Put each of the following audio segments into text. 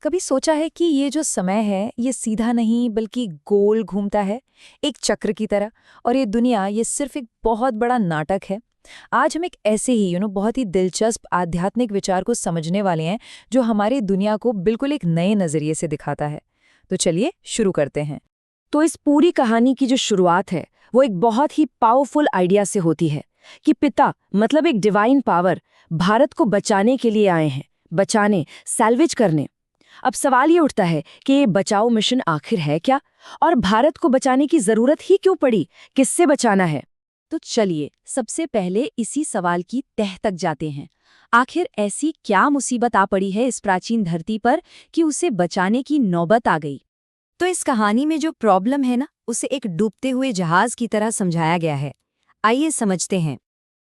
कभी सोचा है कि ये जो समय है ये सीधा नहीं बल्कि गोल घूमता है, एक चक्र की तरह। और ये दुनिया ये सिर्फ एक बहुत बड़ा नाटक है। आज हम एक ऐसे ही बहुत ही दिलचस्प आध्यात्मिक विचार को समझने वाले हैं जो हमारी दुनिया को बिल्कुल एक नए नजरिए से दिखाता है। तो चलिए शुरू करते हैं। तो इस पूरी कहानी की जो शुरुआत है वो एक बहुत ही पावरफुल आइडिया से होती है कि पिता मतलब एक डिवाइन पावर भारत को बचाने के लिए आए हैं, बचाने, सैल्वेज करने। अब सवाल ये उठता है कि ये बचाओ मिशन आखिर है क्या, और भारत को बचाने की जरूरत ही क्यों पड़ी, किससे बचाना है। तो चलिए सबसे पहले इसी सवाल की तह तक जाते हैं। आखिर ऐसी क्या मुसीबत आ पड़ी है इस प्राचीन धरती पर कि उसे बचाने की नौबत आ गई। तो इस कहानी में जो प्रॉब्लम है ना, उसे एक डूबते हुए जहाज की तरह समझाया गया है। आइए समझते हैं।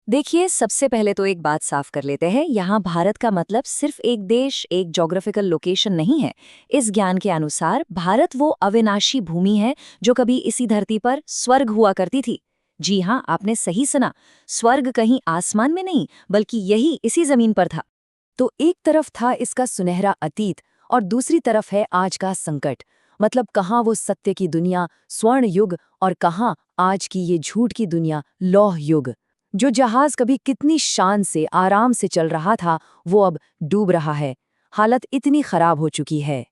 देखिए, सबसे पहले तो एक बात साफ कर लेते हैं, यहाँ भारत का मतलब सिर्फ एक देश, एक ज्योग्राफिकल लोकेशन नहीं है। इस ज्ञान के अनुसार भारत वो अविनाशी भूमि है जो कभी इसी धरती पर स्वर्ग हुआ करती थी। जी हाँ, आपने सही सुना, स्वर्ग कहीं आसमान में नहीं बल्कि यही इसी जमीन पर था। तो एक तरफ था इसका सुनहरा अतीत और दूसरी तरफ है आज का संकट। मतलब कहाँ वो सत्य की दुनिया, स्वर्ण युग, और कहाँ आज की ये झूठ की दुनिया, लौह युग। जो जहाज कभी कितनी शान से आराम से चल रहा था वो अब डूब रहा है। हालत इतनी खराब हो चुकी है।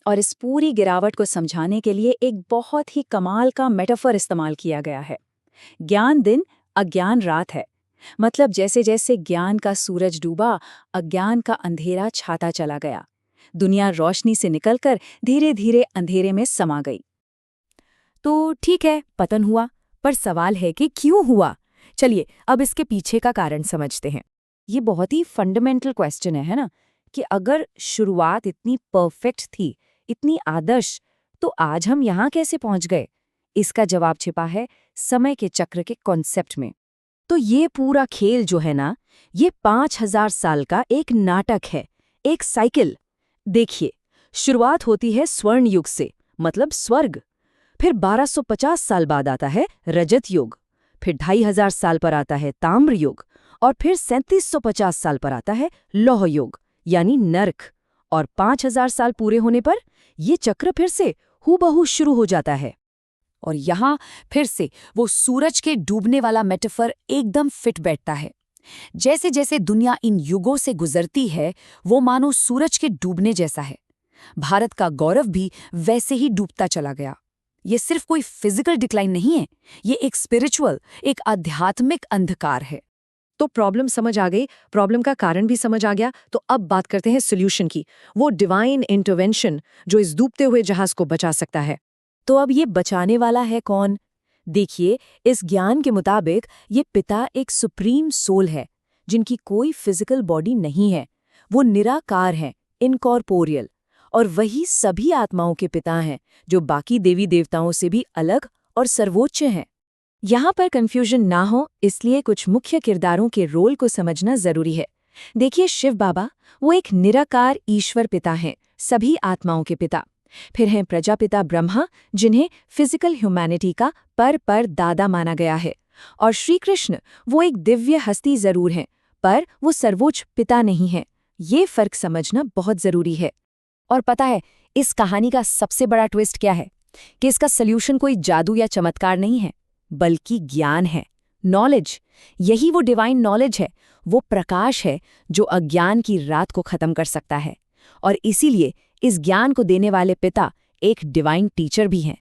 और इस पूरी गिरावट को समझाने के लिए एक बहुत ही कमाल का मेटाफर इस्तेमाल किया गया है। ज्ञान दिन, अज्ञान रात है। मतलब जैसे जैसे ज्ञान का सूरज डूबा, अज्ञान का अंधेरा छाता चला गया। दुनिया रोशनी से निकलकर धीरे धीरे अंधेरे में समा गई। तो ठीक है, पतन हुआ, पर सवाल है कि क्यों हुआ। चलिए अब इसके पीछे का कारण समझते हैं। ये बहुत ही फंडामेंटल क्वेश्चन है ना, कि अगर शुरुआत इतनी परफेक्ट थी, इतनी आदर्श, तो आज हम यहाँ कैसे पहुँच गए। इसका जवाब छिपा है समय के चक्र के कॉन्सेप्ट में। तो ये पूरा खेल जो है ना, ये 5000 साल का एक नाटक है, एक साइकिल। देखिए, शुरुआत होती है स्वर्ण युग से, मतलब स्वर्ग। फिर 1250 साल बाद आता है रजत युग। फिर 2500 साल पर आता है ताम्र युग। और फिर 3750 साल पर आता है लौह युग, यानी नरक। और 5000 साल पूरे होने पर ये चक्र फिर से हूबहू शुरू हो जाता है। और यहाँ फिर से वो सूरज के डूबने वाला मेटाफर एकदम फिट बैठता है। जैसे जैसे दुनिया इन युगों से गुजरती है, वो मानो सूरज के डूबने जैसा है। भारत का गौरव भी वैसे ही डूबता चला गया। ये सिर्फ कोई फिजिकल डिक्लाइन नहीं है, ये एक स्पिरिचुअल, एक आध्यात्मिक अंधकार है। तो प्रॉब्लम समझ आ गई, प्रॉब्लम का कारण भी समझ आ गया। तो अब बात करते हैं सॉल्यूशन की, वो डिवाइन इंटरवेंशन जो इस डूबते हुए जहाज को बचा सकता है। तो अब ये बचाने वाला है कौन? देखिए, इस ज्ञान के मुताबिक ये पिता एक सुप्रीम सोल है, जिनकी कोई फिजिकल बॉडी नहीं है। वो निराकार हैं, इनकॉर्पोरियल। और वही सभी आत्माओं के पिता हैं, जो बाकी देवी देवताओं से भी अलग और सर्वोच्च हैं। यहाँ पर कंफ्यूजन ना हो, इसलिए कुछ मुख्य किरदारों के रोल को समझना जरूरी है। देखिए, शिव बाबा वो एक निराकार ईश्वर पिता हैं, सभी आत्माओं के पिता। फिर हैं प्रजापिता ब्रह्मा, जिन्हें फिजिकल ह्यूमैनिटी का पर दादा माना गया है। और श्री कृष्ण वो एक दिव्य हस्ती जरूर हैं, पर वो सर्वोच्च पिता नहीं हैं। ये फर्क समझना बहुत जरूरी है। और पता है इस कहानी का सबसे बड़ा ट्विस्ट क्या है? कि इसका सल्यूशन कोई जादू या चमत्कार नहीं है, बल्कि ज्ञान है, नॉलेज। यही वो डिवाइन नॉलेज है, वो प्रकाश है जो अज्ञान की रात को खत्म कर सकता है। और इसीलिए इस ज्ञान को देने वाले पिता एक डिवाइन टीचर भी हैं।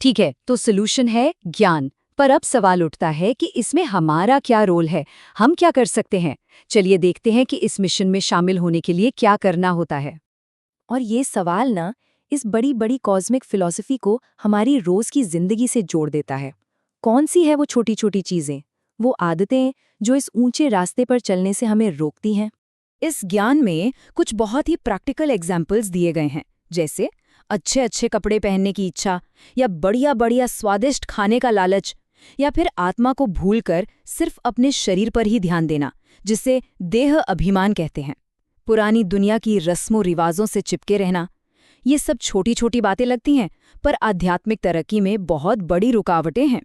ठीक है, तो सॉल्यूशन है ज्ञान, पर अब सवाल उठता है कि इसमें हमारा क्या रोल है, हम क्या कर सकते हैं। चलिए देखते हैं कि इस मिशन में शामिल होने के लिए क्या करना होता है। और ये सवाल ना इस बड़ी बड़ी कॉस्मिक फिलॉसफी को हमारी रोज की जिंदगी से जोड़ देता है। कौन सी है वो छोटी छोटी चीजें, वो आदतें जो इस ऊंचे रास्ते पर चलने से हमें रोकती हैं। इस ज्ञान में कुछ बहुत ही प्रैक्टिकल एग्जाम्पल्स दिए गए हैं, जैसे अच्छे अच्छे कपड़े पहनने की इच्छा, या बढ़िया बढ़िया स्वादिष्ट खाने का लालच, या फिर आत्मा को भूलकर सिर्फ अपने शरीर पर ही ध्यान देना, जिसे देह अभिमान कहते हैं। पुरानी दुनिया की रस्मों रिवाजों से चिपके रहना। ये सब छोटी छोटी बातें लगती हैं, पर आध्यात्मिक तरक्की में बहुत बड़ी रुकावटें हैं।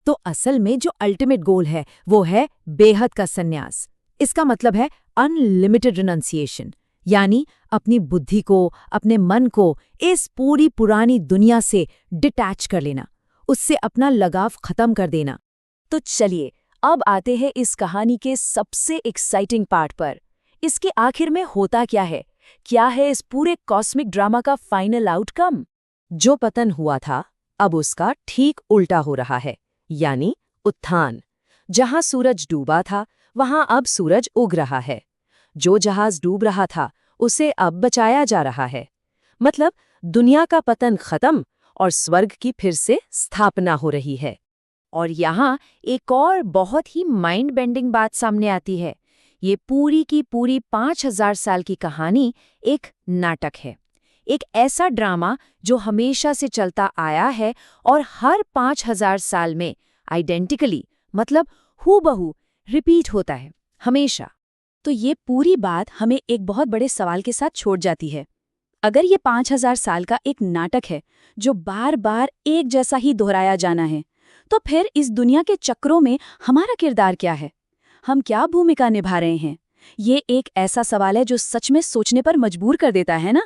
तो असल में जो अल्टीमेट गोल है वो है बेहद का संन्यास। इसका मतलब है अनलिमिटेड रिनंसिएशन, यानी अपनी बुद्धि को, अपने मन को इस पूरी पुरानी दुनिया से डिटैच कर लेना, उससे अपना लगाव खत्म कर देना। तो चलिए अब आते हैं इस कहानी के सबसे एक्साइटिंग पार्ट पर। इसके आखिर में होता क्या है? क्या है इस पूरे कॉस्मिक ड्रामा का फाइनल आउटकम? जो पतन हुआ था अब उसका ठीक उल्टा हो रहा है, यानी उत्थान। जहां सूरज डूबा था वहां अब सूरज उग रहा है। जो जहाज डूब रहा था उसे अब बचाया जा रहा है। मतलब दुनिया का पतन खत्म और स्वर्ग की फिर से स्थापना हो रही है। और यहाँ एक और बहुत ही माइंड बेंडिंग बात सामने आती है। ये पूरी की पूरी 5000 साल की कहानी एक नाटक है, एक ऐसा ड्रामा जो हमेशा से चलता आया है और हर 5000 साल में आइडेंटिकली, मतलब हूबहू रिपीट होता है, हमेशा। तो ये पूरी बात हमें एक बहुत बड़े सवाल के साथ छोड़ जाती है। अगर ये 5000 साल का एक नाटक है जो बार बार एक जैसा ही दोहराया जाना है, तो फिर इस दुनिया के चक्रों में हमारा किरदार क्या है? हम क्या भूमिका निभा रहे हैं? ये एक ऐसा सवाल है जो सच में सोचने पर मजबूर कर देता है ना।